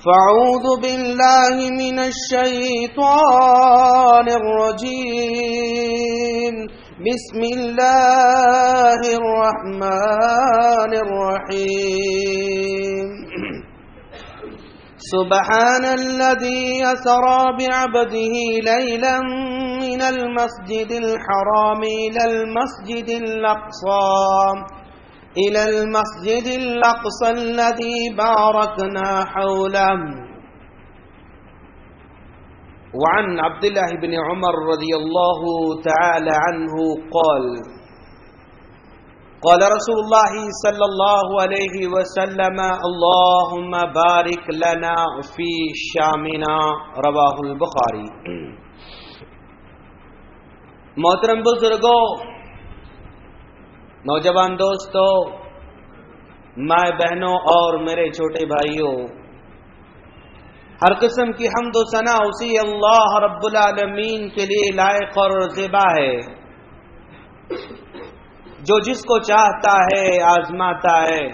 فاعوذ باللہ من الشیطان الرجیم بسم اللہ الرحمن الرحیم سبحان الذي أسرى بعبده ليلا من المسجد الحرام إلى المسجد الأقصى الذي باركنا حوله. وعن عبد الله بن عمر رضي الله تعالى عنه قال قال رسول الله صلى الله عليه وسلم اللهم بارك لنا في شامنا رواه البخاری. محترم بزرگوں، نوجوان دوستوں، ماں بہنوں اور میرے چھوٹے بھائیوں، ہر قسم کی حمد و ثنا اسی اللہ رب العالمین کے لیے لائق اور زیبا ہے جو جس کو چاہتا ہے آزماتا ہے،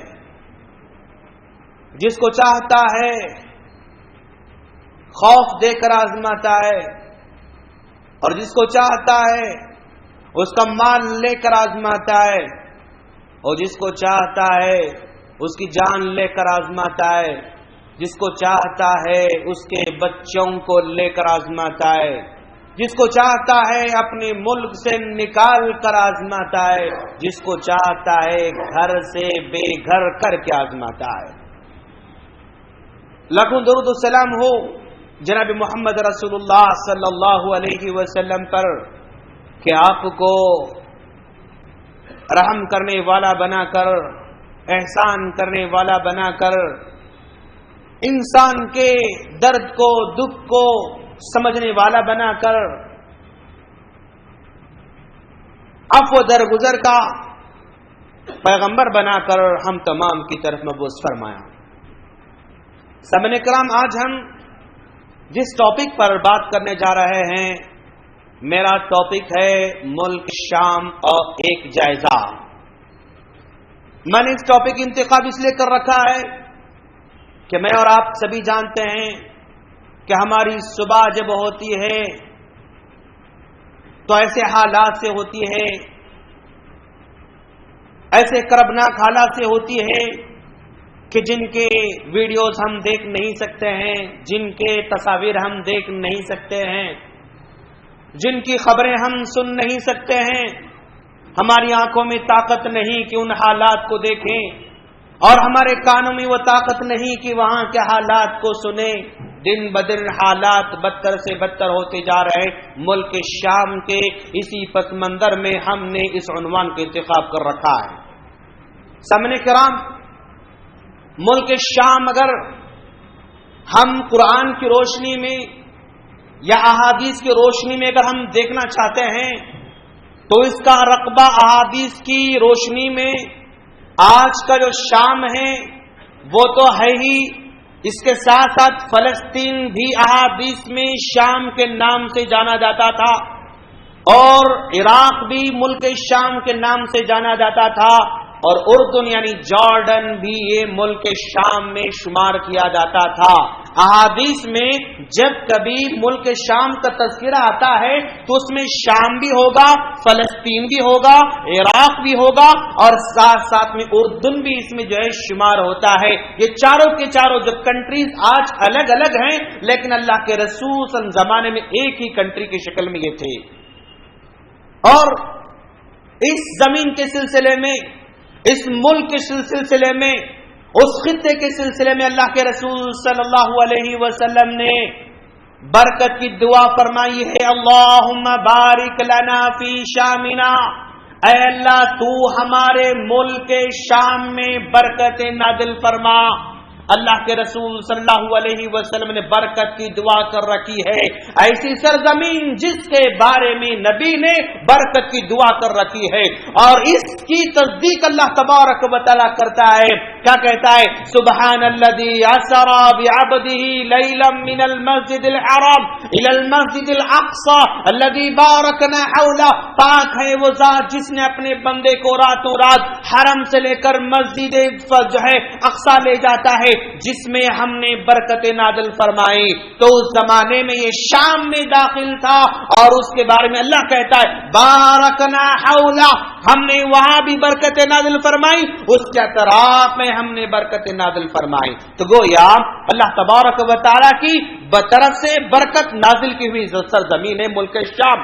جس کو چاہتا ہے خوف دے کر آزماتا ہے، اور جس کو چاہتا ہے اس کا مال لے کر آزماتا ہے، اور جس کو چاہتا ہے اس کی جان لے کر آزماتا ہے، جس کو چاہتا ہے اس کے بچوں کو لے کر آزماتا ہے، جس کو چاہتا ہے اپنے ملک سے نکال کر آزماتا ہے، جس کو چاہتا ہے گھر سے بے گھر کر کے آزماتا ہے. لاکھوں درود و سلام ہو جناب محمد رسول اللہ صلی اللہ علیہ وسلم پر کہ آپ کو رحم کرنے والا بنا کر، احسان کرنے والا بنا کر، انسان کے درد کو، دکھ کو سمجھنے والا بنا کر، عفو درگزر کا پیغمبر بنا کر ہم تمام کی طرف مبعوث فرمایا. سامعین کرام، آج ہم جس ٹاپک پر بات کرنے جا رہے ہیں، میرا ٹاپک ہے ملک شام اور ایک جائزہ. میں نے اس ٹاپک انتخاب اس لیے کر رکھا ہے کہ میں اور آپ سبھی جانتے ہیں کہ ہماری صبح جب ہوتی ہے تو ایسے حالات سے ہوتی ہے، ایسے کربناک حالات سے ہوتی ہے کہ جن کے ویڈیوز ہم دیکھ نہیں سکتے ہیں، جن کے تصاویر ہم دیکھ نہیں سکتے ہیں، جن کی خبریں ہم سن نہیں سکتے ہیں. ہماری آنکھوں میں طاقت نہیں کہ ان حالات کو دیکھیں، اور ہمارے کانوں میں وہ طاقت نہیں کہ وہاں کے حالات کو سنیں. دن بدن حالات بدتر سے بدتر ہوتے جا رہے. ملک شام کے اسی پس منظر میں ہم نے اس عنوان کا انتخاب کر رکھا ہے. سامعین کرام، ملک شام اگر ہم قرآن کی روشنی میں یا احادیث کی روشنی میں اگر ہم دیکھنا چاہتے ہیں تو اس کا رقبہ احادیث کی روشنی میں آج کا جو شام ہے وہ تو ہے ہی، اس کے ساتھ ساتھ فلسطین بھی احادیث میں شام کے نام سے جانا جاتا تھا، اور عراق بھی ملک شام کے نام سے جانا جاتا تھا، اور اردن یعنی جارڈن بھی یہ ملک شام میں شمار کیا جاتا تھا. احادیث میں جب کبھی ملک شام کا تذکرہ آتا ہے تو اس میں شام بھی ہوگا، فلسطین بھی ہوگا، عراق بھی ہوگا، اور ساتھ ساتھ میں اردن بھی اس میں جو ہے شمار ہوتا ہے. یہ چاروں کے چاروں جو کنٹریز آج الگ الگ ہیں، لیکن اللہ کے رسول صلی اللہ علیہ وسلم زمانے میں ایک ہی کنٹری کی شکل میں یہ تھے. اور اس زمین کے سلسلے میں، اس ملک کے سلسلے میں، اس خطے کے سلسلے میں اللہ کے رسول صلی اللہ علیہ وسلم نے برکت کی دعا فرمائی ہے. اللہم بارک لنا فی شامنا، اے اللہ تو ہمارے ملک شام میں برکت نازل فرما. اللہ کے رسول صلی اللہ علیہ وسلم نے برکت کی دعا کر رکھی ہے. ایسی سرزمین جس کے بارے میں نبی نے برکت کی دعا کر رکھی ہے، اور اس کی تصدیق اللہ تبارک و تعالیٰ کرتا ہے کیا کہتا ہے؟ سبحان الذی اسری بعبدہ لیلا من المسجد الحرام الی المسجد الاقصی الذی بارکنا حولہ. پاک ہے وہ ذات جس نے اپنے بندے کو راتوں رات حرم سے لے کر مسجد جو ہے اقصی لے جاتا ہے جس میں ہم نے برکت نازل فرمائی. تو اس زمانے میں یہ شام میں داخل تھا اور اس کے بارے میں اللہ کہتا ہے بارکنا حولہ، ہم نے وہاں بھی برکت نازل فرمائی، اس کے اطراف میں ہم نے برکت نازل فرمائی. تو گویا اللہ تبارک و تعالی کی طرف سے برکت نازل کی ہوئی سرزمین ہے ملک شام.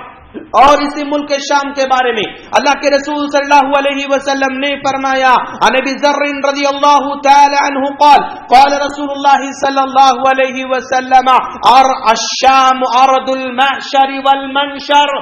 اور اسی ملک شام کے بارے میں اللہ کے رسول صلی اللہ علیہ وسلم نے فرمایا، عن ابی ذر رضی اللہ تعالی عنہ قال قال رسول اللہ صلی اللہ علیہ وسلم الشام ارض المحشر والمنشر.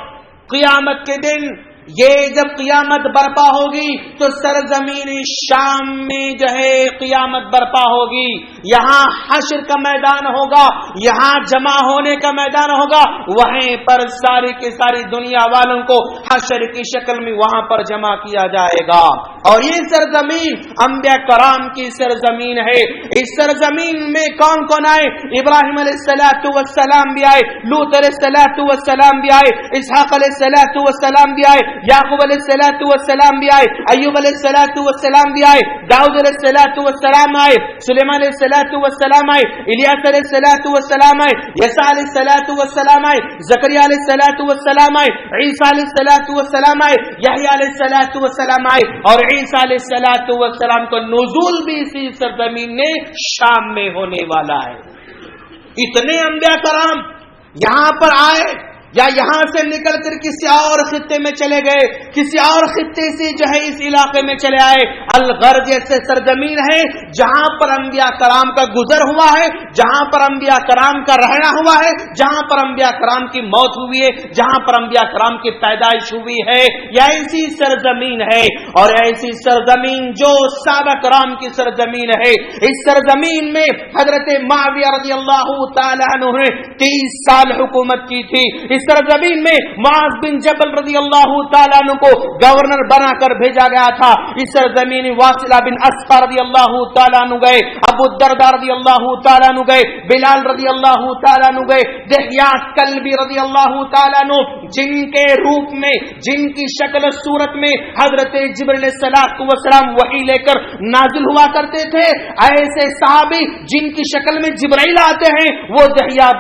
قیامت کے دن یہ جب قیامت برپا ہوگی تو سرزمین شام میں جو ہے قیامت برپا ہوگی. یہاں حشر کا میدان ہوگا، یہاں جمع ہونے کا میدان ہوگا، وہیں پر ساری کی ساری دنیا والوں کو حشر کی شکل میں وہاں پر جمع کیا جائے گا. اور یہ سرزمین انبیاء کرام کی سرزمین ہے. اس سرزمین میں کون کون آئے؟ ابراہیم علیہ السلام بھی آئے، لوط علیہ السلام بھی آئے، اسحاق علیہ السلام بھی آئے، یعقوب علیہ السلام بھی آئے، ایوب علیہ السلام بھی آئے، داؤد علیہ السلام آئے، سلیمان علیہ السلام آئے، الیاس علیہ السلام آئے، یسع علیہ السلام آئے، زکریا علیہ السلام آئے، عیسیٰ علیہ السلام آئے، یحییٰ علیہ السلام آئے. اور عیسیٰ علیہ السلام کو نزول بھی اسی سرزمین نے شام میں ہونے والا ہے. اتنے انبیاء کرام یہاں پر آئے یا یہاں سے نکل کر کسی اور خطے میں چلے گئے، کسی اور خطے سے جو ہے اس علاقے میں چلے آئے. الغرب جیسے سرزمین ہے جہاں پر انبیاء کرام کا گزر ہوا ہے، جہاں پر انبیاء کرام کا رہنا ہوا ہے، جہاں پر انبیاء کرام کی موت ہوئی ہے، جہاں پر انبیاء کرام کی پیدائش ہوئی ہے، یہ ایسی سرزمین ہے. اور ایسی سرزمین جو صحابہ کرام کی سرزمین ہے. اس سرزمین میں حضرت معاویہ رضی اللہ تعالیٰ عنہ نے 30 سال حکومت کی تھی. اس سرزمین میں معاذ بن جبل رضی اللہ تعالیٰ عنہ کو گورنر بنا کر بھیجا گیا تھا. اس سرزمین واصلہ بن اسفر رضی اللہ تعالیٰ عنہ گئے، ابو الدرداء رضی اللہ تعالیٰ عنہ گئے، بلال رضی اللہ تعالیٰ عنہ گئے، دحیہ کلبی رضی اللہ تعالیٰ عنہ جن کے روپ میں، جن کی شکل صورت میں حضرت جبرائیل علیہ السلام وحی لے کر نازل ہوا کرتے تھے، ایسے صحابی جن کی شکل میں جبرائیل آتے ہیں وہ دحیہ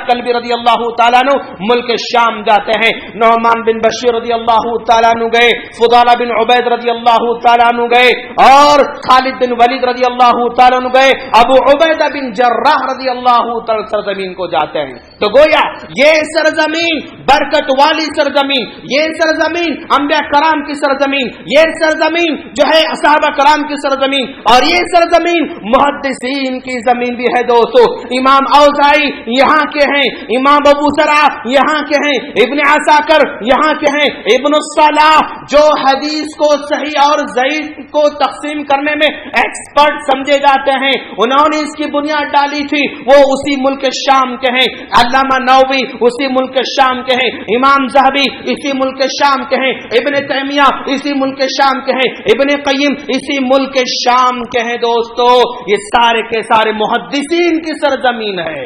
کلبی رضی اللہ تعالیٰ عنہ ملک شام جاتے ہیں. نعمان بن بشیر رضی اللہ تعالیٰ عنہ گئے، فضالہ بن عبید رضی اللہ تعالیٰ عنہ گئے، اور خالد بن ولید رضی اللہ تعالیٰ عنہ گئے، ابو عبیدہ بن جراح رضی اللہ تعالیٰ سرزمین کو جاتے ہیں. تو گویا یہ سرزمین برکت والی سرزمین، یہ سرزمین انبیاء کرام کی سرزمین، یہ سرزمین جو ہے صحابہ کرام کی سرزمین، اور یہ سرزمین محدثین کی زمین بھی ہے. دوستو امام اوزاعی یہاں کے ہیں، امام ابو زرع یہاں کے ہیں، ابن عساکر یہاں کے ہیں، ابن الصلاح جو حدیث کو صحیح اور ضعیف کو تقسیم کرنے میں ایکسپرٹ سمجھے جاتے ہیں، انہوں نے اس کی بنیاد ڈالی تھی، وہ اسی ملک شام کے ہیں. علامہ نووی اسی ملک شام کے ہیں، امام ذہبی اسی ملک شام کے ہیں، ابن تیمیہ اسی ملک شام کے ہیں، ابن قیم اسی ملک شام کے ہیں. دوستو یہ سارے کے سارے محدثین کی سرزمین ہے،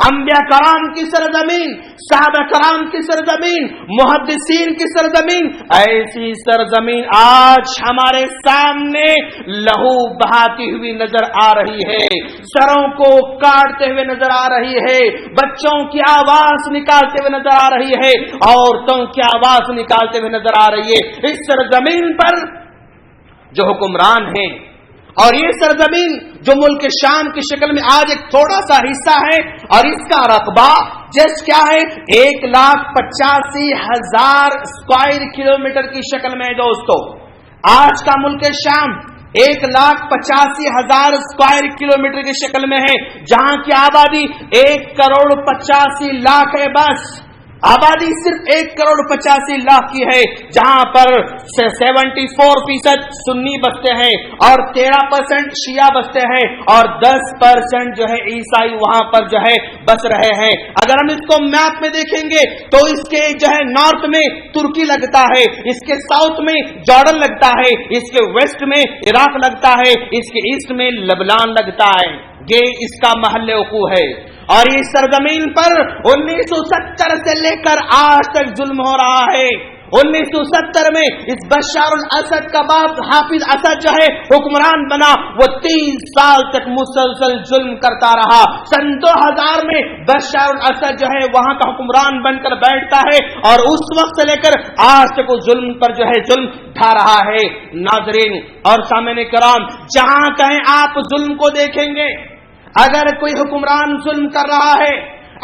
انبیاء کرام کی سرزمین، صحابہ کرام کی سرزمین، محدثین کی سرزمین. ایسی سرزمین آج ہمارے سامنے لہو بہاتی ہوئی نظر آ رہی ہے، سروں کو کاٹتے ہوئے نظر آ رہی ہے، بچوں کی آواز نکالتے ہوئے نظر آ رہی ہے، عورتوں کی آواز نکالتے ہوئے نظر آ رہی ہے. اس سرزمین پر جو حکمران ہیں، اور یہ سرزمین جو ملک شام کی شکل میں آج ایک تھوڑا سا حصہ ہے، اور اس کا رقبہ جس کیا ہے 1,85,000 اسکوائر کلومیٹر کی شکل میں ہے. دوستو آج کا ملک شام 1,85,000 اسکوائر کلومیٹر کی شکل میں ہے، جہاں کی آبادی 1,85,00,000 ہے. بس آبادی صرف 1,85,00,000 کی ہے، جہاں پر 74% سنی بستے ہیں اور 13% شیعہ بستے ہیں اور 10% جو ہے عیسائی وہاں پر جو ہے بس رہے ہیں۔ اگر ہم اس کو میپ میں دیکھیں گے تو اس کے جو ہے نارتھ میں ترکی لگتا ہے، اس کے ساؤتھ میں جارڈن لگتا ہے، اس کے ویسٹ میں عراق لگتا ہے، اس کے ایسٹ میں لبنان لگتا ہے۔ یہ اس کا محل وقوع ہے، اور اس سرزمین پر 1970 سے لے کر آج تک ظلم ہو رہا ہے۔ 1970 میں اس بشار الاسد کا باپ حافظ اسد جو ہے حکمران بنا، وہ 30 سال تک مسلسل ظلم کرتا رہا۔ سن 2000 میں بشار الاسد جو ہے وہاں کا حکمران بن کر بیٹھتا ہے، اور اس وقت سے لے کر آج تک وہ ظلم پر جو ہے ظلم ڈھا رہا ہے۔ ناظرین اور سامعین کرام، جہاں کہیں آپ ظلم کو دیکھیں گے، اگر کوئی حکمران ظلم کر رہا ہے،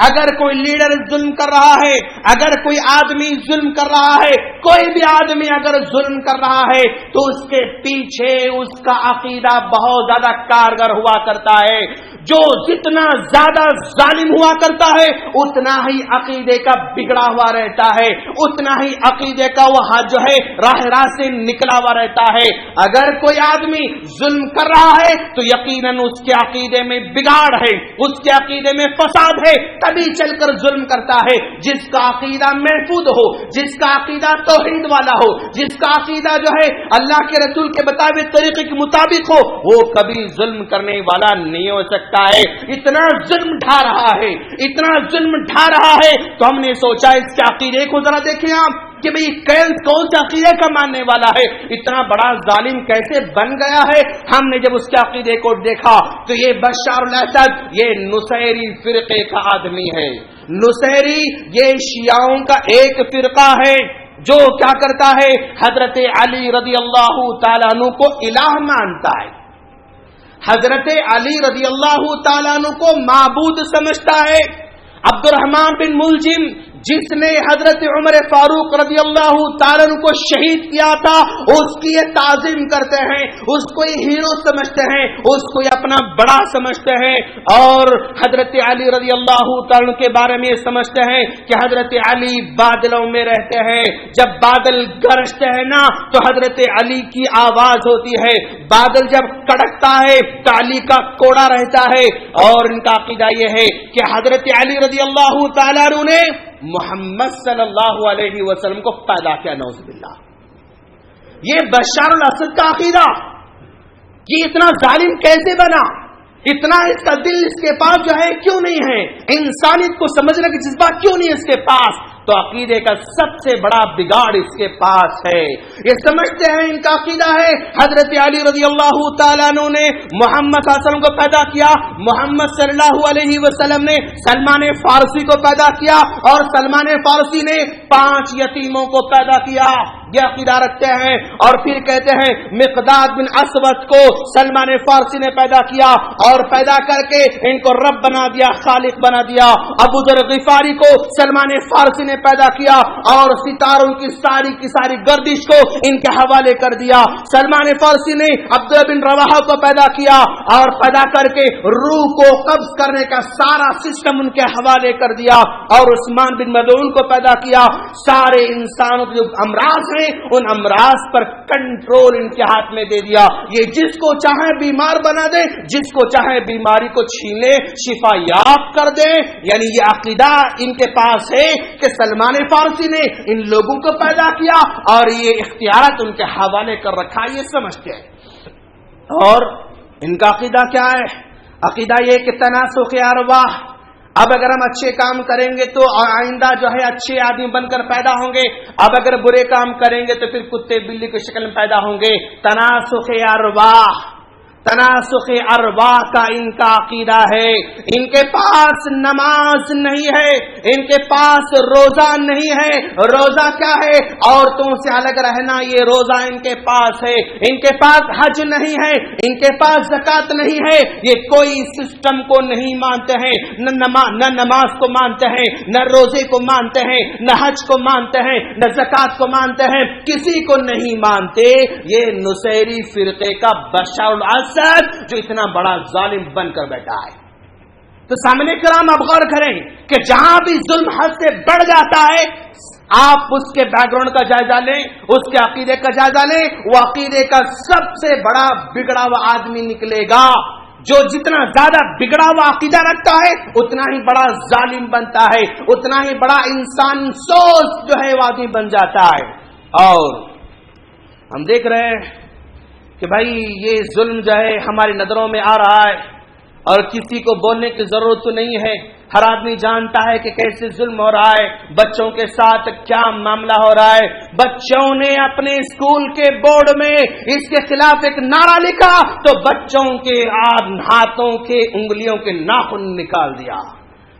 اگر کوئی لیڈر ظلم کر رہا ہے، اگر کوئی آدمی ظلم کر رہا ہے، کوئی بھی آدمی اگر ظلم کر رہا ہے تو اس کے پیچھے اس کا عقیدہ بہت زیادہ کارگر ہوا کرتا ہے۔ جو جتنا زیادہ ظالم ہوا کرتا ہے اتنا ہی عقیدے کا بگڑا ہوا رہتا ہے، اتنا ہی عقیدے کا وہ جو ہے راہ سے نکلا ہوا رہتا ہے۔ اگر کوئی آدمی ظلم کر رہا ہے تو یقیناً اس کے عقیدے میں بگاڑ ہے، اس کے عقیدے میں فساد ہے، تبھی چل کر ظلم کرتا ہے۔ جس کا عقیدہ محفوظ ہو، جس کا عقیدہ توحید والا ہو، جس کا عقیدہ جو ہے اللہ کے رسول کے بتائے ہوئے طریقے کے مطابق ہو، وہ کبھی ظلم کرنے والا نہیں ہو سکتا ہے۔ اتنا ظلم ڈھا رہا ہے، اتنا ظلم ڈھا رہا ہے، تو ہم نے سوچا اس کے عقیدے کو ذرا دیکھیں آپ کہ بھئی کون سے عقیدے کا ماننے والا ہے، اتنا بڑا ظالم کیسے بن گیا ہے۔ ہم نے جب اس کے عقیدے کو دیکھا تو یہ بشار الاسد یہ نصیری فرقے کا آدمی ہے۔ نصیری یہ شیعوں کا ایک فرقہ ہے جو کیا کرتا ہے، حضرت علی رضی اللہ تعالیٰ عنہ کو الہ مانتا ہے، حضرت علی رضی اللہ تعالیٰ عنہ کو معبود سمجھتا ہے۔ عبد الرحمن بن ملجم جس نے حضرت عمر فاروق رضی اللہ تعالیٰ عنہ کو شہید کیا تھا، اس کی یہ تعظیم کرتے ہیں، اس کو یہ ہیرو سمجھتے ہیں، اس کو یہ اپنا بڑا سمجھتے ہیں، اور حضرت علی رضی اللہ تعالیٰ عنہ کے بارے میں یہ سمجھتے ہیں کہ حضرت علی بادلوں میں رہتے ہیں، جب بادل گرجتے ہیں نا تو حضرت علی کی آواز ہوتی ہے، بادل جب کڑکتا ہے تو علی کا کوڑا رہتا ہے۔ اور ان کا عقیدہ یہ ہے کہ حضرت علی رضی اللہ تعالیٰ عنہ نے محمد صلی اللہ علیہ وسلم کو پیدا کیا، نعوذ باللہ۔ یہ بشار الاسد کا عقیدہ، یہ اتنا ظالم کیسے بنا، اتنا اس کا دل اس کے پاس جو ہے کیوں نہیں ہے، انسانیت کو سمجھنے کا جذبہ کیوں نہیں ہے اس کے پاس؟ تو عقیدے کا سب سے بڑا بگاڑ اس کے پاس ہے۔ یہ سمجھتے ہیں، ان کا عقیدہ ہے حضرت علی رضی اللہ تعالیٰ عنہ نے محمد صلی اللہ علیہ وسلم کو پیدا کیا، محمد صلی اللہ علیہ وسلم نے سلمان فارسی کو پیدا کیا، اور سلمان فارسی نے 5 یتیموں کو پیدا کیا۔ یہ عقیدہ رکھتے ہیں، اور پھر کہتے ہیں مقداد بن اسود کو سلمان فارسی نے پیدا کیا، اور پیدا کر کے ان کو رب بنا دیا، خالق بنا دیا۔ ابو ذر غفاری کو سلمان فارسی نے پیدا کیا، اور ستاروں کی ساری گردش کو ان کے حوالے کر دیا۔ سلمان فارسی نے عبداللہ بن رواحہ کو پیدا کیا، اور پیدا کر کے روح کو قبض کرنے کا سارا سسٹم ان کے حوالے کر دیا، اور عثمان بن مظعون کو پیدا کیا۔ سارے انسانوں کے جو امراض ہیں ان امراض پر کنٹرول ان کے ہاتھ میں دے دیا۔ یہ جس کو چاہے بیمار بنا دے، جس کو چاہے بیماری کو چھین لے، شفا یاب کر دے۔ یعنی یہ عقیدہ ان کے پاس ہے کہ سلمان فارسی نے ان لوگوں کو پیدا کیا اور یہ اختیارات ان کے حوالے کر رکھا، یہ سمجھتے ہیں۔ اور ان کا عقیدہ کیا ہے؟ عقیدہ یہ کہ تناسخ ارواح، اب اگر ہم اچھے کام کریں گے تو آئندہ جو ہے اچھے آدمی بن کر پیدا ہوں گے، اب اگر برے کام کریں گے تو پھر کتے بلی کی شکل میں پیدا ہوں گے۔ تناسخ ارواح، تناسخ ارواح کا ان کا عقیدہ ہے۔ ان کے پاس نماز نہیں ہے، ان کے پاس روزہ نہیں ہے۔ روزہ کیا ہے؟ عورتوں سے الگ رہنا، یہ روزہ ان کے پاس ہے۔ ان کے پاس حج نہیں ہے، ان کے پاس زکات نہیں ہے۔ یہ کوئی سسٹم کو نہیں مانتے ہیں، نہ نماز کو مانتے ہیں، نہ روزے کو مانتے ہیں، نہ حج کو مانتے ہیں، نہ زکات کو مانتے ہیں، کسی کو نہیں مانتے۔ یہ نصیری فرقے کا بشار الاسد جو اتنا بڑا ظالم بن کر بیٹھا ہے۔ تو سامنے کرام آپ غور کریں کہ جہاں بھی ظلم حد سے بڑھ جاتا ہے، آپ اس کے بیک گراؤنڈ کا جائزہ لیں، اس کے عقیدے کا جائزہ لیں، وہ عقیدے کا سب سے بڑا بگڑا ہوا آدمی نکلے گا۔ جو جتنا زیادہ بگڑا ہوا عقیدہ رکھتا ہے اتنا ہی بڑا ظالم بنتا ہے، اتنا ہی بڑا انسان سوز جو ہے وہ آدمی بن جاتا ہے۔ اور ہم دیکھ رہے ہیں کہ بھائی یہ ظلم جو ہے ہماری نظروں میں آ رہا ہے، اور کسی کو بولنے کی ضرورت تو نہیں ہے، ہر آدمی جانتا ہے کہ کیسے ظلم ہو رہا ہے، بچوں کے ساتھ کیا معاملہ ہو رہا ہے۔ بچوں نے اپنے اسکول کے بورڈ میں اس کے خلاف ایک نعرہ لکھا تو بچوں کے ہاتھوں کے انگلیوں کے ناخن نکال دیا،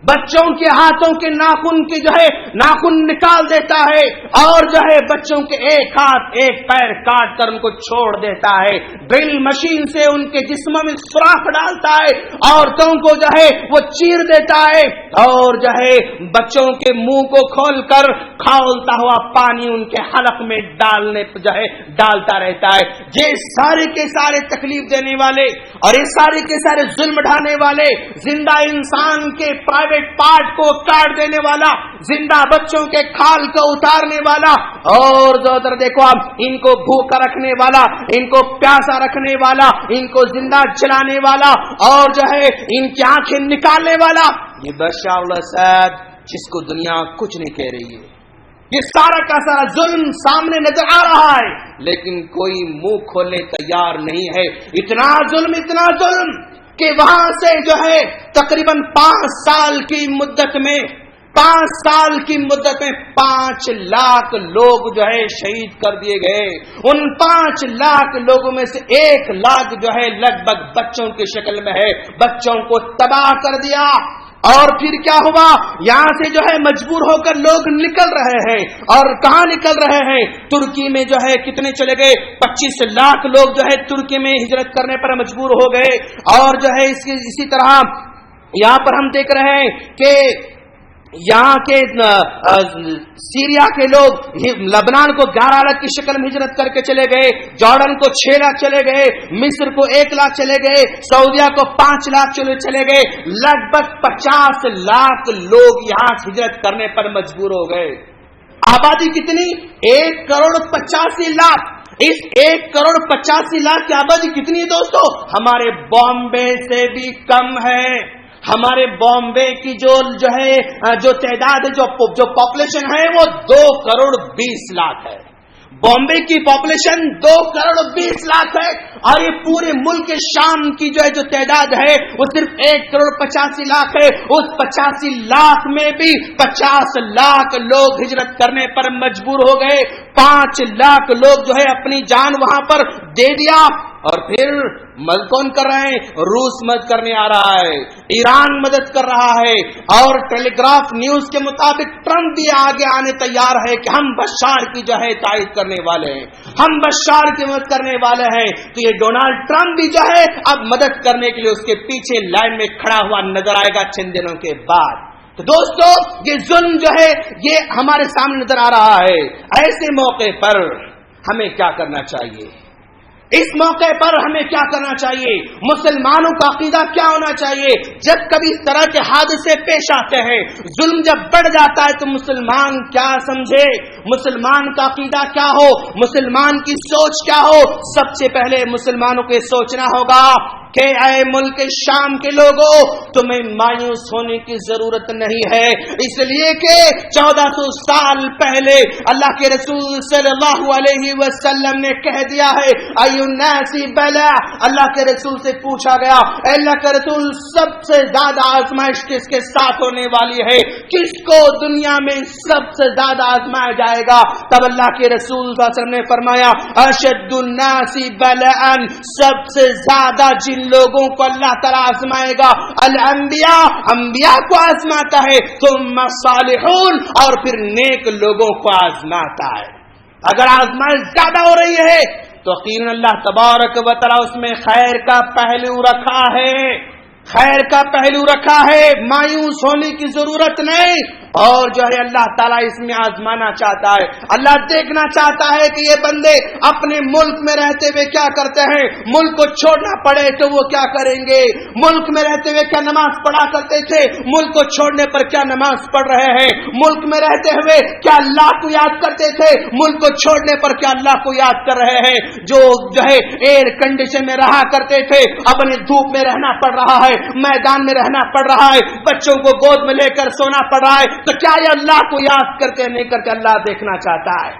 بچوں کے ہاتھوں کے ناخن کی جو ہے ناخن نکال دیتا ہے، اور جو ہے بچوں کے ایک ہاتھ ایک پیر کاٹ کر ان کو چھوڑ دیتا ہے، ڈرل مشین سے ان کے جسموں میں سوراخ ڈالتا ہے، عورتوں کو جو ہے وہ چیر دیتا ہے، اور جو ہے بچوں کے منہ کو کھول کر کھولتا ہوا پانی ان کے حلق میں ڈالتا رہتا ہے۔ یہ سارے کے سارے تکلیف دینے والے اور یہ سارے کے سارے ظلم ڈھانے والے، زندہ انسان کے پرائیویٹ پارٹ کو کاٹ دینے والا، زندہ بچوں کے کھال کو اتارنے والا، اور جو ادھر دیکھو آپ ان کو بھوکا رکھنے والا، ان کو پیاسا رکھنے والا، ان کو زندہ جلانے والا، اور جو ہے ان کی آنکھیں نکالنے والا، یہ بشار الاسد جس کو دنیا کچھ نہیں کہہ رہی ہے۔ یہ سارا کا سارا ظلم سامنے نظر آ رہا ہے، لیکن کوئی منہ کھولنے تیار نہیں ہے۔ اتنا ظلم کہ وہاں سے جو ہے تقریباً 5 سال کی مدت میں 5 لاکھ لوگ جو ہے شہید کر دیے گئے۔ ان 5 لاکھ لوگوں میں سے 1 لاکھ جو ہے لگ بھگ بچوں کی شکل میں ہے، بچوں کو تباہ کر دیا۔ اور پھر کیا ہوا؟ یہاں سے جو ہے مجبور ہو کر لوگ نکل رہے ہیں، اور کہاں نکل رہے ہیں؟ ترکی میں جو ہے کتنے چلے گئے؟ 25 لاکھ لوگ جو ہے ترکی میں ہجرت کرنے پر مجبور ہو گئے۔ اور جو ہے اسی طرح یہاں پر ہم دیکھ رہے ہیں کہ یہاں کے سیریا کے لوگ لبنان کو 11 لاکھ کی شکل میں ہجرت کر کے چلے گئے، جارڈن کو 6 لاکھ چلے گئے، مصر کو 1 لاکھ چلے گئے، سعودیہ کو 5 لاکھ چلے گئے، لگ بھگ 50 لاکھ لوگ یہاں ہجرت کرنے پر مجبور ہو گئے۔ آبادی کتنی؟ 1,85,00,000۔ اس 1,85,00,000 کی آبادی کتنی ہے دوستو؟ ہمارے بامبے سے بھی کم ہے۔ ہمارے بامبے کی جو تعداد ہے، جو پاپولیشن ہے وہ 2,20,00,000 ہے۔ بامبے کی پاپولیشن 2,20,00,000 ہے، اور یہ پورے ملک شام کی جو تعداد ہے وہ صرف 1,85,00,000 ہے۔ اس 85 لاکھ میں بھی 50 لاکھ لوگ ہجرت کرنے پر مجبور ہو گئے۔ 5 لاکھ لوگ جو ہے اپنی جان وہاں پر دے دیا۔ اور پھر مدد کون کر رہے ہیں؟ روس مدد کرنے آ رہا ہے، ایران مدد کر رہا ہے، اور ٹیلی گراف نیوز کے مطابق ٹرمپ بھی آگے آنے تیار ہے کہ ہم بشار کی جو ہے تائید کرنے والے ہیں، ہم بشار کی مدد کرنے والے ہیں۔ تو یہ ڈونلڈ ٹرمپ بھی جو ہے اب مدد کرنے کے لیے اس کے پیچھے لائن میں کھڑا ہوا نظر آئے گا چند دنوں کے بعد۔ تو دوستو یہ ظلم جو ہے یہ ہمارے سامنے نظر آ رہا ہے۔ ایسے موقع پر ہمیں کیا کرنا چاہیے؟ اس موقع پر ہمیں کیا کرنا چاہیے؟ مسلمانوں کا عقیدہ کیا ہونا چاہیے؟ جب کبھی اس طرح کے حادثے پیش آتے ہیں، ظلم جب بڑھ جاتا ہے، تو مسلمان کیا سمجھے، مسلمان کا عقیدہ کیا ہو، مسلمان کی سوچ کیا ہو؟ سب سے پہلے مسلمانوں کو سوچنا ہوگا کہ اے ملک شام کے لوگوں، تمہیں مایوس ہونے کی ضرورت نہیں ہے، اس لیے کہ 1400 سال پہلے اللہ کے رسول صلی اللہ علیہ وسلم نے کہہ دیا ہے، ایُّ الناس بلا، اللہ کے رسول سے پوچھا گیا، اے اللہ کے رسول سب سے زیادہ آزمائش کس کے ساتھ ہونے والی ہے، کس کو دنیا میں سب سے زیادہ آزمایا جائے گا؟ تب اللہ کے رسول صلی اللہ علیہ وسلم نے فرمایا، اشد الناس بلاء، سب سے زیادہ جن لوگوں کو اللہ تعالیٰ آزمائے گا الانبیاء، انبیاء کو آزماتا ہے، ثم الصالحون، اور پھر نیک لوگوں کو آزماتا ہے۔ اگر آزمائش زیادہ ہو رہی ہے تو یقیناً اللہ تبارک و تعالیٰ اس میں خیر کا پہلو رکھا ہے، خیر کا پہلو رکھا ہے، مایوس ہونے کی ضرورت نہیں۔ اور جو ہے اللہ تعالیٰ اس میں آزمانا چاہتا ہے. اللہ دیکھنا چاہتا ہے کہ یہ بندے اپنے ملک میں رہتے ہوئے کیا کرتے ہیں. ملک کو چھوڑنا پڑے تو وہ کیا کریں گے. ملک میں رہتے ہوئے کیا نماز پڑھا کرتے تھے, ملک کو چھوڑنے پر کیا نماز پڑھ رہے ہیں. ملک میں رہتے ہوئے کیا اللہ کو یاد کرتے تھے, ملک کو چھوڑنے پر کیا اللہ کو یاد کر رہے ہیں. جو ہے ایئر کنڈیشن میں رہا کرتے تھے, اپنے دھوپ میں رہنا پڑ رہا ہے, میدان میں رہنا پڑ رہا ہے, بچوں کو گود میں لے کر سونا پڑ رہا ہے, تو کیا یہ اللہ کو یاد کرتے نہیں کرتے اللہ دیکھنا چاہتا ہے.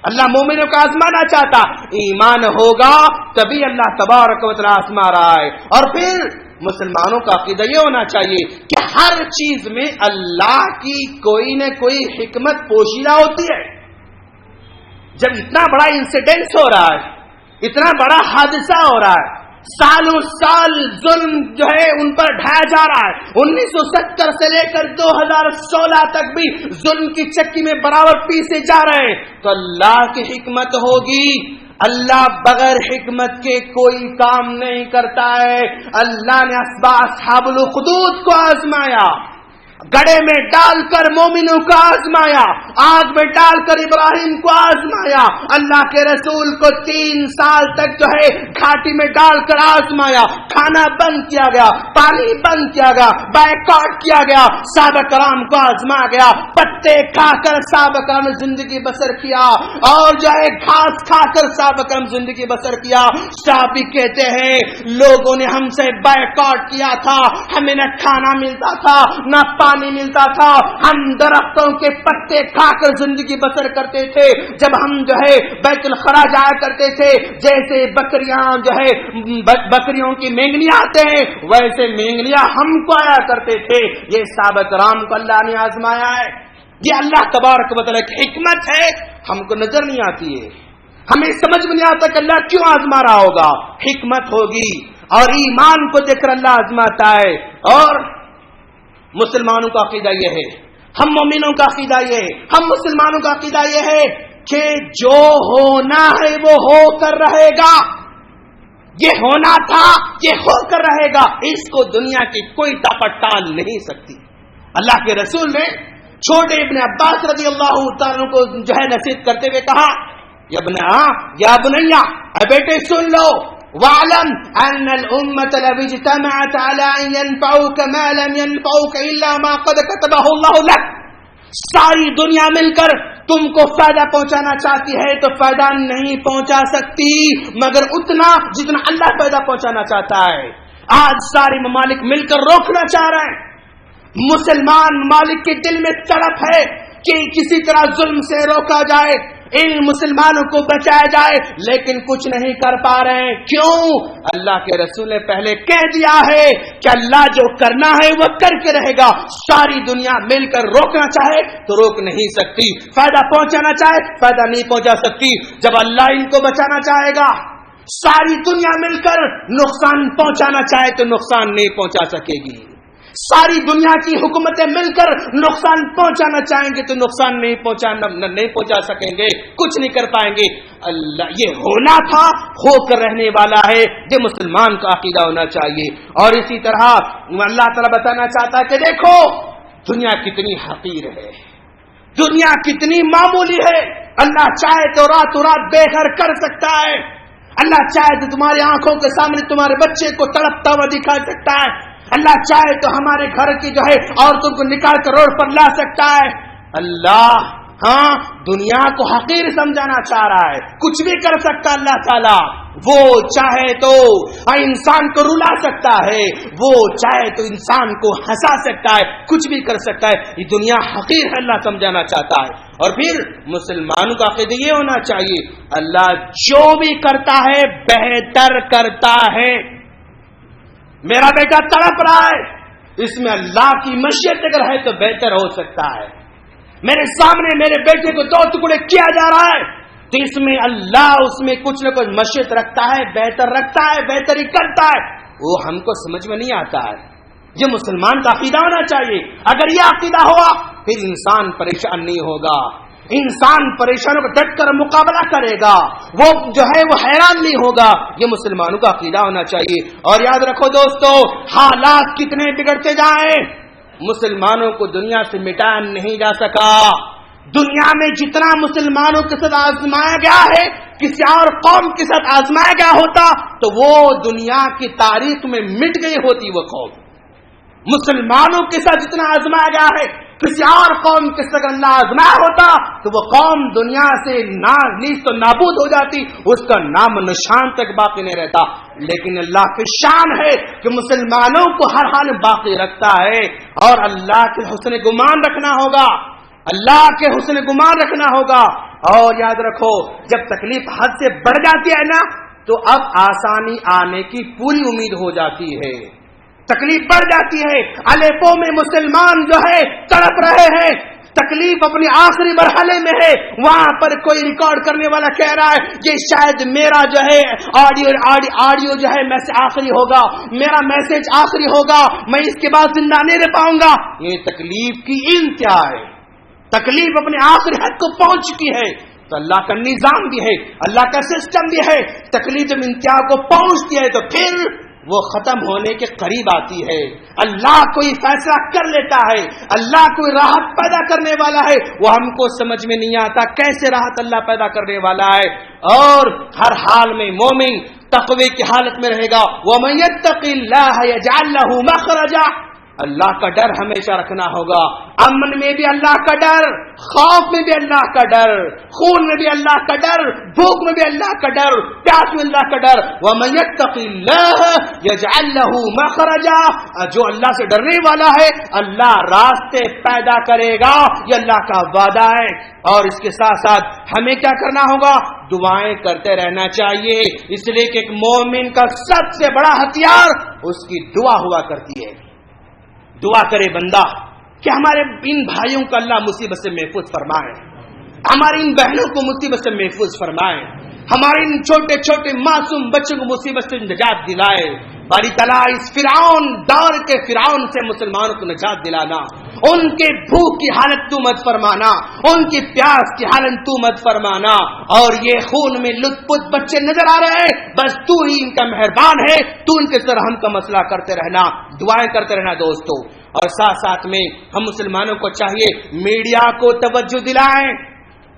اللہ مومنوں کا آزمانا چاہتا. ایمان ہوگا تبھی اللہ تبارک و تعالی آزما رہا ہے. اور پھر مسلمانوں کا عقیدہ یہ ہونا چاہیے کہ ہر چیز میں اللہ کی کوئی نہ کوئی حکمت پوشیدہ ہوتی ہے. جب اتنا بڑا انسیڈنٹ ہو رہا ہے, اتنا بڑا حادثہ ہو رہا ہے, سالوں سال ظلم جو ہے ان پر ڈھایا جا رہا ہے, 1970 سے لے کر 2016 تک بھی ظلم کی چکی میں برابر پیسے جا رہے ہیں, تو اللہ کی حکمت ہوگی. اللہ بغیر حکمت کے کوئی کام نہیں کرتا ہے. اللہ نے اصحاب الاخدود کو آزمایا, گڑھے میں ڈال کر مومنوں کو آزمایا, آگ میں ڈال کر ابراہیم کو آزمایا, اللہ کے رسول کو 3 سال تک جو ہے گھاٹی میں ڈال کر آزمایا, کھانا بند کیا گیا, پانی بند کیا گیا, بائیکاٹ کیا گیا, صحابہ کرام کو آزما گیا, پتے کھا کر صحابہ کرام نے زندگی بسر کیا, اور جو ہے گھاس کھا کر صحابہ کرام زندگی بسر کیا. صحابی کہتے ہیں لوگوں نے ہم سے بائیکاٹ کیا تھا, ہمیں نہ کھانا ملتا تھا نہ پانی ملتا تھا, ہم درختوں کے پتے کھا کر زندگی بسر کرتے تھے. جب ہم جو ہے بیت الخلا جایا کرتے تھے, جیسے بکریاں جو ہے بکریوں کی مینگلیاں آتے ہیں ویسے مینگلیاں ہم کو آیا کرتے تھے. یہ صحابہ کرام کو اللہ نے آزمایا ہے. یہ اللہ تبارک و تعالی کی حکمت ہے, ہم کو نظر نہیں آتی ہے, ہمیں سمجھ میں نہیں آتا کہ اللہ کیوں آزما رہا ہوگا. حکمت ہوگی, اور ایمان کو دیکھ کر اللہ آزماتا ہے. اور مسلمانوں کا عقیدہ یہ ہے, ہم مومنوں کا عقیدہ یہ ہے, ہم مسلمانوں کا عقیدہ یہ ہے کہ جو ہونا ہے وہ ہو کر رہے گا. یہ ہونا تھا, یہ ہو کر رہے گا, اس کو دنیا کی کوئی طاقت ٹال نہیں سکتی. اللہ کے رسول نے چھوٹے ابن عباس رضی اللہ تعالیٰ کو جو ہے نصیحت کرتے ہوئے کہا, یا بنیا, اے بیٹے سن لو, وَاعْلَمْ أَنَّ الْأُمَّةَ لَوِ اجْتَمَعَتْ عَلَىٰ أَن يَنفَعُوكَ مَا لَمْ يَنفَعُوكَ إِلَّا مَا قَدْ كَتَبَهُ اللَّهُ لَكَ. ساری دنیا مل کر تم کو فائدہ پہنچانا چاہتی ہے تو فائدہ نہیں پہنچا سکتی مگر اتنا جتنا اللہ فائدہ پہنچانا چاہتا ہے. آج سارے ممالک مل کر روکنا چاہ رہے ہیں. مسلمان ممالک کے دل میں تڑپ ہے کہ کسی طرح ظلم سے روکا جائے, ان مسلمانوں کو بچایا جائے, لیکن کچھ نہیں کر پا رہے ہیں. کیوں؟ اللہ کے رسول نے پہلے کہہ دیا ہے کہ اللہ جو کرنا ہے وہ کر کے رہے گا. ساری دنیا مل کر روکنا چاہے تو روک نہیں سکتی, فائدہ پہنچانا چاہے فائدہ نہیں پہنچا سکتی. جب اللہ ان کو بچانا چاہے گا, ساری دنیا مل کر نقصان پہنچانا چاہے تو نقصان نہیں پہنچا سکے گی. ساری دنیا کی حکومتیں مل کر نقصان پہنچانا چاہیں گے تو نقصان نہیں پہنچا سکیں گے, کچھ نہیں کر پائیں گے. اللہ یہ ہونا تھا, ہو کر رہنے والا ہے, یہ مسلمان کا عقیدہ ہونا چاہیے. اور اسی طرح اللہ تعالیٰ بتانا چاہتا ہے کہ دیکھو دنیا کتنی حقیر ہے, دنیا کتنی معمولی ہے. اللہ چاہے تو راتوں رات بے گھر کر سکتا ہے. اللہ چاہے تو تمہاری آنکھوں کے سامنے تمہارے بچے کو تڑپتا ہوا دکھا سکتا ہے. اللہ چاہے تو ہمارے گھر کی جو ہے عورتوں کو نکال کر روڈ پر لا سکتا ہے. اللہ ہاں دنیا کو حقیر سمجھانا چاہ رہا ہے, کچھ بھی کر سکتا اللہ تعالیٰ. وہ چاہے تو انسان کو رلا سکتا ہے, وہ چاہے تو انسان کو ہنسا سکتا ہے, کچھ بھی کر سکتا ہے. یہ دنیا حقیر ہے اللہ سمجھانا چاہتا ہے. اور پھر مسلمانوں کا عقیدہ یہ ہونا چاہیے اللہ جو بھی کرتا ہے بہتر کرتا ہے. میرا بیٹا تڑپ رہا ہے, اس میں اللہ کی مشیت اگر ہے تو بہتر ہو سکتا ہے. میرے سامنے میرے بیٹے کو 2 ٹکڑے کیا جا رہا ہے تو اس میں اللہ اس میں کچھ نہ کچھ مشیت رکھتا ہے, بہتر رکھتا ہے, بہتر ہی کرتا ہے. وہ ہم کو سمجھ میں نہیں آتا ہے. یہ مسلمان کا عقیدہ ہونا چاہیے. اگر یہ عقیدہ ہوا پھر انسان پریشان نہیں ہوگا, انسان پریشانوں کو ڈٹ کر مقابلہ کرے گا, وہ جو ہے وہ حیران نہیں ہوگا. یہ مسلمانوں کا عقیدہ ہونا چاہیے. اور یاد رکھو دوستو, حالات کتنے بگڑتے جائیں, مسلمانوں کو دنیا سے مٹایا نہیں جا سکا. دنیا میں جتنا مسلمانوں کے ساتھ آزمایا گیا ہے کسی اور قوم کے ساتھ آزمایا گیا ہوتا تو وہ دنیا کی تاریخ میں مٹ گئی ہوتی. وہ قوم مسلمانوں کے ساتھ جتنا آزمایا گیا ہے کسی اور قوم کے ساتھ اللہ آزمایا ہوتا تو وہ قوم دنیا سے نیز تو نابود ہو جاتی, اس کا نام نشان تک باقی نہیں رہتا. لیکن اللہ کی شان ہے کہ مسلمانوں کو ہر حال میں باقی رکھتا ہے. اور اللہ کے حسن گمان رکھنا ہوگا, اللہ کے حسن گمان رکھنا ہوگا. اور یاد رکھو جب تکلیف حد سے بڑھ جاتی ہے نا تو اب آسانی آنے کی پوری امید ہو جاتی ہے. تکلیف بڑھ جاتی ہے. الیپو میں مسلمان جو ہے تڑپ رہے ہیں, تکلیف اپنی آخری مرحلے میں ہے. وہاں پر کوئی ریکارڈ کرنے والا کہہ رہا ہے یہ شاید میرا جو ہے آڈیو جو ہے آخری ہوگا, میرا میسج آخری ہوگا, میں اس کے بعد زندہ نہیں رہ پاؤں گا. یہ تکلیف کی انتہا ہے, تکلیف اپنے آخری حد کو پہنچ چکی ہے. تو اللہ کا نظام بھی ہے, اللہ کا سسٹم بھی ہے. تکلیف جب انتہا کو پہنچتی ہے تو پھر وہ ختم ہونے کے قریب آتی ہے. اللہ کوئی فیصلہ کر لیتا ہے, اللہ کوئی راحت پیدا کرنے والا ہے. وہ ہم کو سمجھ میں نہیں آتا کیسے راحت اللہ پیدا کرنے والا ہے. اور ہر حال میں مومن تقوی کی حالت میں رہے گا. وَمَن يَتَّقِ اللَّهَ يَجْعَل لَّهُ مَخْرَجًا, اللہ کا ڈر ہمیشہ رکھنا ہوگا. امن میں بھی اللہ کا ڈر, خوف میں بھی اللہ کا ڈر, خون میں بھی اللہ کا ڈر, بھوک میں بھی اللہ کا ڈر, پیاس میں اللہ کا ڈر. وَمَن يَتَّقِ اللَّهَ يَجْعَل لَّهُ مَخْرَجًا, جو اللہ سے ڈرنے والا ہے اللہ راستے پیدا کرے گا. یہ اللہ کا وعدہ ہے. اور اس کے ساتھ ساتھ ہمیں کیا کرنا ہوگا؟ دعائیں کرتے رہنا چاہیے. اس لیے کہ ایک مومن کا سب سے بڑا ہتھیار اس کی دعا ہوا کرتی ہے. دعا کرے بندہ کہ ہمارے ان بھائیوں کو اللہ مصیبت سے محفوظ فرمائے, ہماری ان بہنوں کو مصیبت سے محفوظ فرمائے, ہمارے ان چھوٹے چھوٹے معصوم بچوں کو مصیبت سے نجات دلائے. باری تعالیٰ اس فرعون دور کے فرعون سے مسلمانوں کو نجات دلانا, ان کے بھوک کی حالت تو مت فرمانا, ان کی پیاس کی حالت تو مت فرمانا. اور یہ خون میں لطف پت بچے نظر آ رہے ہیں, بس تو ہی ان کا مہربان ہے, تو ان کے سر ہم کا مسئلہ کرتے رہنا, دعائیں کرتے رہنا دوستو. اور ساتھ ساتھ میں ہم مسلمانوں کو چاہیے میڈیا کو توجہ دلائیں,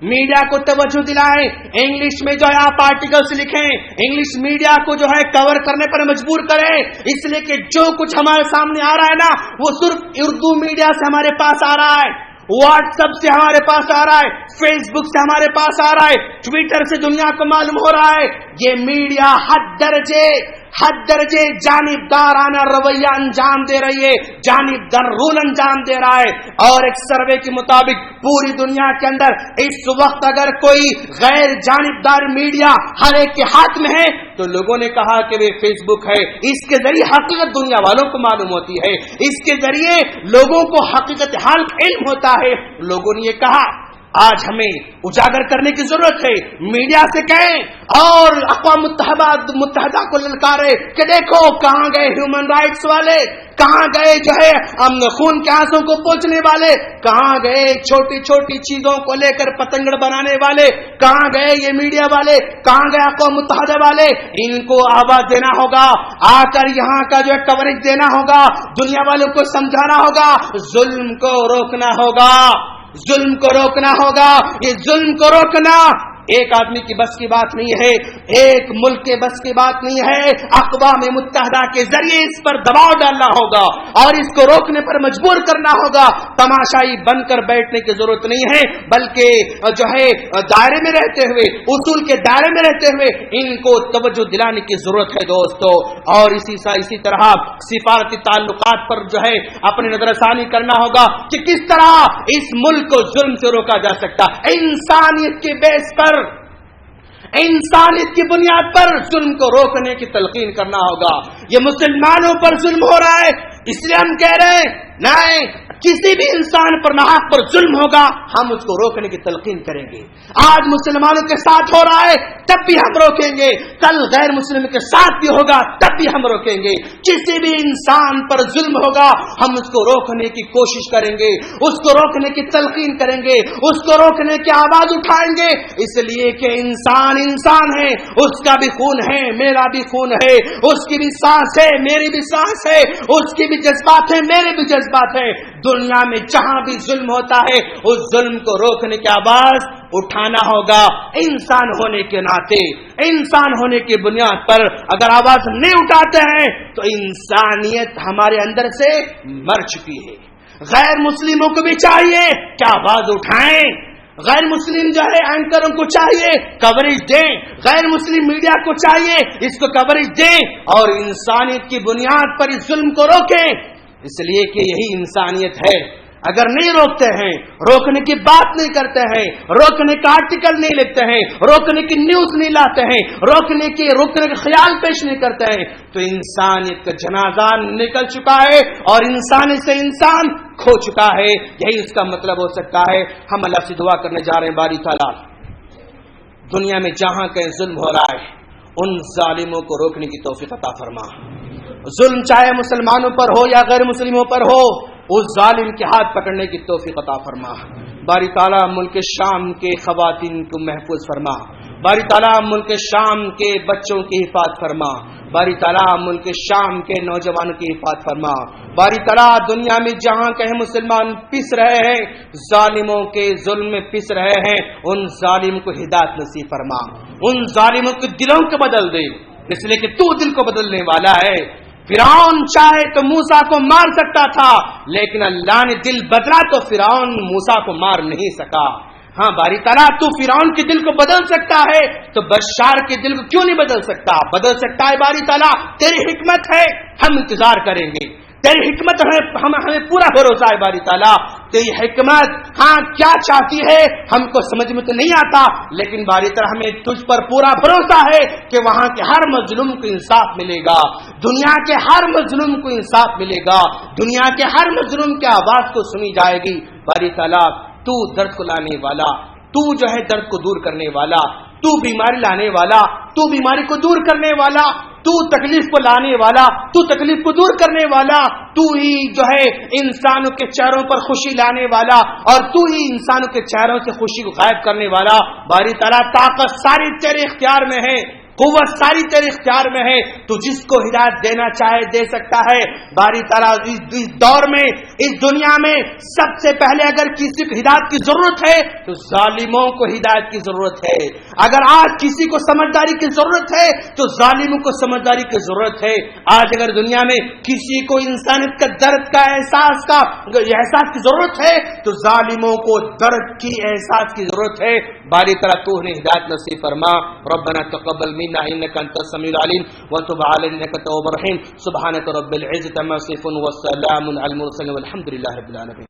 میڈیا کو توجہ دلائیں. انگلش میں جو ہے آپ آرٹیکلز لکھیں, انگلش میڈیا کو جو ہے کور کرنے پر مجبور کریں. اس لیے کہ جو کچھ ہمارے سامنے آ رہا ہے نا وہ صرف اردو میڈیا سے ہمارے پاس آ رہا ہے, واٹس ایپ سے ہمارے پاس آ رہا ہے, فیس بک سے ہمارے پاس آ رہا ہے, ٹویٹر سے دنیا کو معلوم ہو رہا ہے. یہ میڈیا حد درجے جانبدارانہ رویہ انجام دے رہی ہے, جانبدار رول انجام دے رہا ہے. اور ایک سروے کے مطابق پوری دنیا کے اندر اس وقت اگر کوئی غیر جانبدار میڈیا ہر ایک کے ہاتھ میں ہے تو لوگوں نے کہا کہ وہ فیس بک ہے. اس کے ذریعے حقیقت دنیا والوں کو معلوم ہوتی ہے, اس کے ذریعے لوگوں کو حقیقت حال علم ہوتا ہے. لوگوں نے یہ کہا آج ہمیں اجاگر کرنے کی ضرورت ہے, میڈیا سے کہیں اور اقوام متحدہ کو للکارے کہ دیکھو کہاں گئے ہیومن رائٹس والے, کہاں گئے جو ہے خون کے آنسوں کو پوچھنے والے, کہاں گئے چھوٹی چھوٹی چیزوں کو لے کر پتنگڑ بنانے والے, کہاں گئے یہ میڈیا والے, کہاں گئے اقوام متحدہ والے. ان کو آواز دینا ہوگا, آ کر یہاں کا جو ہے کوریج دینا ہوگا, دنیا والوں کو سمجھانا ہوگا, ظلم کو روکنا ہوگا, ظلم کو روکنا ہوگا. یہ ظلم کو روکنا ایک آدمی کی بس کی بات نہیں ہے, ایک ملک کے بس کی بات نہیں ہے. اقوام متحدہ کے ذریعے اس پر دباؤ ڈالنا ہوگا اور اس کو روکنے پر مجبور کرنا ہوگا. تماشائی بن کر بیٹھنے کی ضرورت نہیں ہے, بلکہ جو ہے دائرے میں رہتے ہوئے, اصول کے دائرے میں رہتے ہوئے ان کو توجہ دلانے کی ضرورت ہے دوستو. اور اسی طرح سفارتی تعلقات پر جو ہے اپنی نظر ثانی کرنا ہوگا کہ کس طرح اس ملک کو ظلم سے روکا جا سکتا. انسانیت کے بیس پر, انسانیت کی بنیاد پر ظلم کو روکنے کی تلقین کرنا ہوگا. یہ مسلمانوں پر ظلم ہو رہا ہے, اس لیے ہم کہہ رہے ہیں نہیں, کسی بھی انسان پر ناحق پر ظلم ہوگا ہم اس کو روکنے کی تلقین کریں گے. آج مسلمانوں کے ساتھ ہو رہا ہے تب بھی ہم روکیں گے, کل غیر مسلم کے ساتھ بھی ہوگا تب بھی ہم روکیں گے. کسی بھی انسان پر ظلم ہوگا ہم اس کو روکنے کی کوشش کریں گے, اس کو روکنے کی تلقین کریں گے, اس کو روکنے کی آواز اٹھائیں گے. اس لیے کہ انسان انسان ہے, اس کا بھی خون ہے, میرا بھی خون ہے, اس کی بھی سانس ہے, میری بھی سانس ہے, اس کی بھی جذبات ہیں، میرے بھی جذبات ہیں. دنیا میں جہاں بھی ظلم ہوتا ہے اس ظلم کو روکنے کی آواز اٹھانا ہوگا. انسان ہونے کے ناطے، انسان ہونے کی بنیاد پر اگر آواز نہیں اٹھاتے ہیں تو انسانیت ہمارے اندر سے مر چکی ہے. غیر مسلموں کو بھی چاہیے کہ آواز اٹھائیں. غیر مسلم جو ہے اینکروں کو چاہیے کوریج دیں، غیر مسلم میڈیا کو چاہیے اس کو کوریج دیں اور انسانیت کی بنیاد پر اس ظلم کو روکیں. اس لیے کہ یہی انسانیت ہے. اگر نہیں روکتے ہیں، روکنے کی بات نہیں کرتے ہیں، روکنے کا آرٹیکل نہیں لکھتے ہیں، روکنے کی نیوز نہیں لاتے ہیں، روکنے کا خیال پیش نہیں کرتے ہیں تو انسانیت کا جنازہ نکل چکا ہے اور انسانیت سے انسان کھو چکا ہے. یہی اس کا مطلب ہو سکتا ہے. ہم اللہ سے دعا کرنے جا رہے ہیں باری تعالیٰ دنیا میں جہاں کہیں ظلم ہو رہا ہے ان ظالموں کو روکنے کی توفیق عطا فرما. ظلم چاہے مسلمانوں پر ہو یا غیر مسلموں پر ہو اس ظالم کے ہاتھ پکڑنے کی توفیق عطا فرما. باری تعالیٰ ملک شام کے خواتین کو محفوظ فرما. باری تعالیٰ ملک شام کے بچوں کی حفاظت فرما. باری تعالیٰ ملک شام کے نوجوانوں کی حفاظت فرما. باری تعالیٰ دنیا میں جہاں کہیں مسلمان پس رہے ہیں، ظالموں کے ظلم میں پس رہے ہیں، ان ظالم کو ہدایت نصیب فرما. ان ظالموں کے دلوں کو بدل دے اس لیے کہ تو دل کو بدلنے والا ہے. فرعون چاہے تو موسیٰ کو مار سکتا تھا لیکن اللہ نے دل بدلا تو فرعون موسیٰ کو مار نہیں سکا. ہاں باری تعالیٰ تو فرعون کے دل کو بدل سکتا ہے تو بشار کے دل کو کیوں نہیں بدل سکتا؟ بدل سکتا ہے باری تعالیٰ. تیری حکمت ہے، ہم انتظار کریں گے. تیری حکمت ہمیں پورا بھروسہ ہے باری تعالیٰ. تیری حکمت ہاں کیا چاہتی ہے ہم کو سمجھ میں تو نہیں آتا لیکن باری تعالیٰ ہمیں تجھ پر پورا بھروسہ ہے کہ وہاں کے ہر مظلوم کو انصاف ملے گا، دنیا کے ہر مظلوم کو انصاف ملے گا، دنیا کے ہر مظلوم کی آواز کو سنی جائے گی. باری تعالیٰ تو درد کو لانے والا، تو جو ہے درد کو دور کرنے والا، تو بیماری لانے والا، تو بیماری کو دور کرنے والا، تو تکلیف کو لانے والا، تو تکلیف کو دور کرنے والا، تو ہی جو ہے انسانوں کے چہروں پر خوشی لانے والا اور تو ہی انسانوں کے چہروں سے خوشی کو غائب کرنے والا. باری تعالیٰ طاقت ساری تیرے اختیار میں ہے، قوت ساری تیرے اختیار میں ہے. تو جس کو ہدایت دینا چاہے دے سکتا ہے. باری تعالیٰ اس دور میں اس دنیا میں سب سے پہلے اگر کسی کو ہدایت کی ضرورت ہے تو ظالموں کو ہدایت کی ضرورت ہے. اگر آج کسی کو سمجھداری کی ضرورت ہے تو ظالموں کو سمجھداری کی ضرورت ہے. آج اگر دنیا میں کسی کو انسانیت کا درد کا احساس کی ضرورت ہے تو ظالموں کو درد کی احساس کی ضرورت ہے. باری تعالیٰ تو انہیں ہدایت نصیب فرما. ربنا تقبل منا انك انت السميع العليم وتب علينا انك التواب الرحيم. سبحانك رب العزة عما يصفون وسلام على المرسلين والحمد لله رب العالمين.